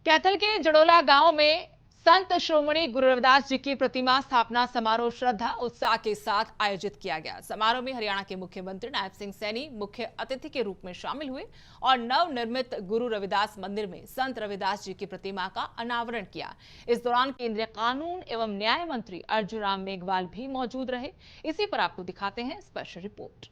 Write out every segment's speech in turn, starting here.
कैथल के जड़ोला गांव में संत श्रोमणी गुरु रविदास जी की प्रतिमा स्थापना समारोह श्रद्धा उत्साह के साथ आयोजित किया गया। समारोह में हरियाणा के मुख्यमंत्री नायब सिंह सैनी मुख्य अतिथि के रूप में शामिल हुए और नवनिर्मित गुरु रविदास मंदिर में संत रविदास जी की प्रतिमा का अनावरण किया। इस दौरान केंद्रीय कानून एवं न्याय मंत्री अर्जुन राम मेघवाल भी मौजूद रहे। इसी पर आपको दिखाते हैं स्पेशल रिपोर्ट।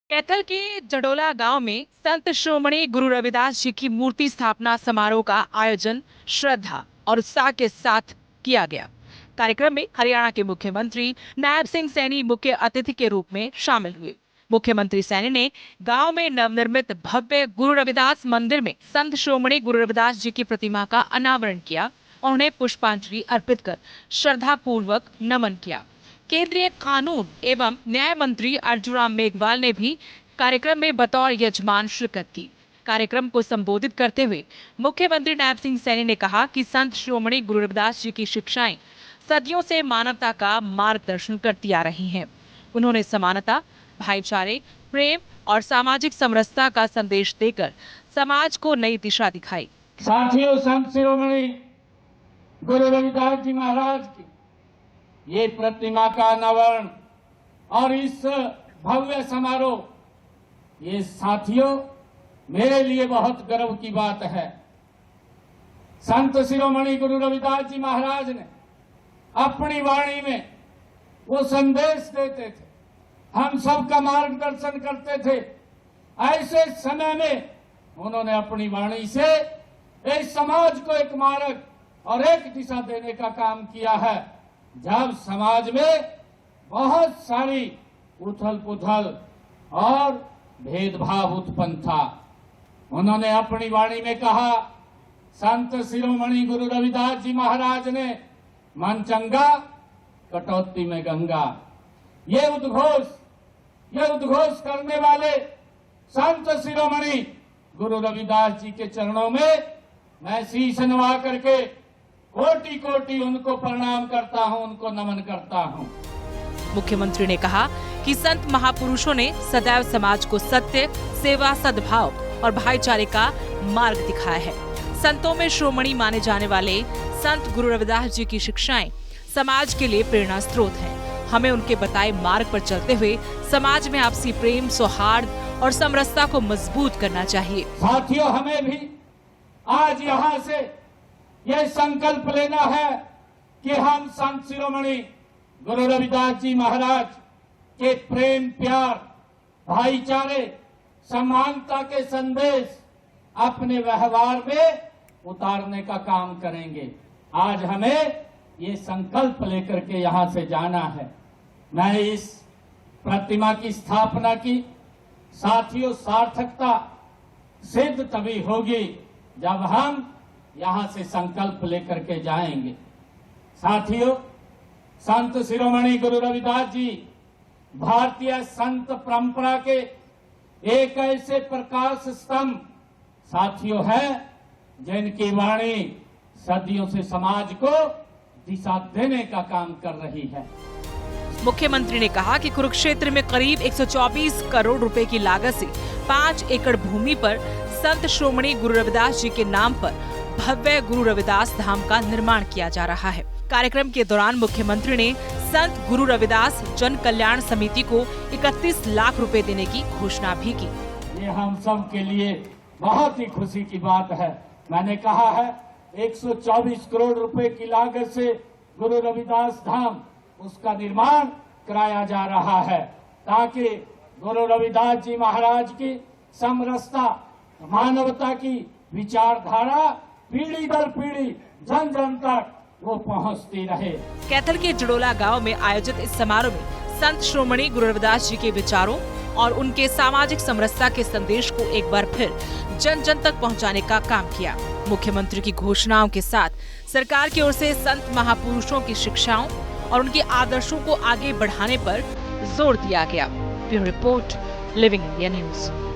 कैथल के जड़ोला गांव में संत श्रोमणी गुरु रविदास जी की मूर्ति स्थापना समारोह का आयोजन श्रद्धा और उत्साह के साथ किया गया। कार्यक्रम में हरियाणा के मुख्यमंत्री नायब सिंह सैनी मुख्य अतिथि के रूप में शामिल हुए। मुख्यमंत्री सैनी ने गांव में नवनिर्मित भव्य गुरु रविदास मंदिर में संत श्रोमणी गुरु रविदास जी की प्रतिमा का अनावरण किया और उन्हें पुष्पांजलि अर्पित कर श्रद्धा पूर्वक नमन किया। केंद्रीय कानून एवं न्याय मंत्री अर्जुन राम मेघवाल ने भी कार्यक्रम में बतौर यजमान शिरकत की। कार्यक्रम को संबोधित करते हुए मुख्यमंत्री नायब सिंह सैनी ने कहा कि संत श्रोमणी गुरु रविदास जी की शिक्षाएं सदियों से मानवता का मार्गदर्शन करती आ रही हैं। उन्होंने समानता, भाईचारे, प्रेम और सामाजिक समरसता का संदेश देकर समाज को नई दिशा दिखाई। साथियों, संत शिरोमणि गुरु रविदास जी महाराज की ये प्रतिमा का अनावरण और इस भव्य समारोह, ये साथियों मेरे लिए बहुत गर्व की बात है। संत शिरोमणि गुरु रविदास जी महाराज ने अपनी वाणी में वो संदेश देते थे, हम सबका मार्गदर्शन करते थे। ऐसे समय में उन्होंने अपनी वाणी से इस समाज को एक मार्ग और एक दिशा देने का काम किया है। जब समाज में बहुत सारी उथल पुथल और भेदभाव उत्पन्न था, उन्होंने अपनी वाणी में कहा, संत शिरोमणि गुरु रविदास जी महाराज ने मन चंगा कटौती में गंगा। ये उद्घोष करने वाले संत शिरोमणि गुरु रविदास जी के चरणों में मैं शीश नवा करके कोटि कोटि उनको प्रणाम करता हूं, उनको नमन करता हूं। मुख्यमंत्री ने कहा कि संत महापुरुषों ने सदैव समाज को सत्य, सेवा, सद्भाव और भाईचारे का मार्ग दिखाया है। संतों में श्रोमणी माने जाने वाले संत गुरु रविदास जी की शिक्षाएं समाज के लिए प्रेरणा स्रोत हैं। हमें उनके बताए मार्ग पर चलते हुए समाज में आपसी प्रेम, सौहार्द और समरसता को मजबूत करना चाहिए। साथियों, हमें भी आज यहाँ से यह संकल्प लेना है कि हम संत शिरोमणि गुरु रविदास जी महाराज के प्रेम, प्यार, भाईचारे, समानता के संदेश अपने व्यवहार में उतारने का काम करेंगे। आज हमें ये संकल्प लेकर के यहाँ से जाना है। मैं इस प्रतिमा की स्थापना की, साथियों, सार्थकता सिद्ध तभी होगी जब हम यहां से संकल्प लेकर के जाएंगे। साथियों, संत शिरोमणि गुरु रविदास जी भारतीय संत परंपरा के एक ऐसे प्रकाश स्तंभ साथियों है जिनकी वाणी सदियों से समाज को दिशा देने का काम कर रही है। मुख्यमंत्री ने कहा कि कुरुक्षेत्र में करीब 124 करोड़ रुपए की लागत से 5 एकड़ भूमि पर संत श्रोमणी गुरु रविदास जी के नाम पर भव्य गुरु रविदास धाम का निर्माण किया जा रहा है। कार्यक्रम के दौरान मुख्यमंत्री ने संत गुरु रविदास जन कल्याण समिति को 31 लाख रुपए देने की घोषणा भी की। ये हम सब के लिए बहुत ही खुशी की बात है। मैंने कहा है 124 करोड़ रुपए की लागत से गुरु रविदास धाम उसका निर्माण कराया जा रहा है, ताकि गुरु रविदास जी महाराज की समरसता, मानवता की विचारधारा पीढ़ी दर पीढ़ी, जन जन तक वो पहुंचती रहे। कैथल के जड़ोला गांव में आयोजित इस समारोह में संत श्रोमणी गुरु रविदास जी के विचारों और उनके सामाजिक समरसता के संदेश को एक बार फिर जन जन तक पहुंचाने का काम किया। मुख्यमंत्री की घोषणाओं के साथ सरकार की ओर से संत महापुरुषों की शिक्षाओं और उनके आदर्शों को आगे बढ़ाने पर जोर दिया गया। Bureau report, living India news.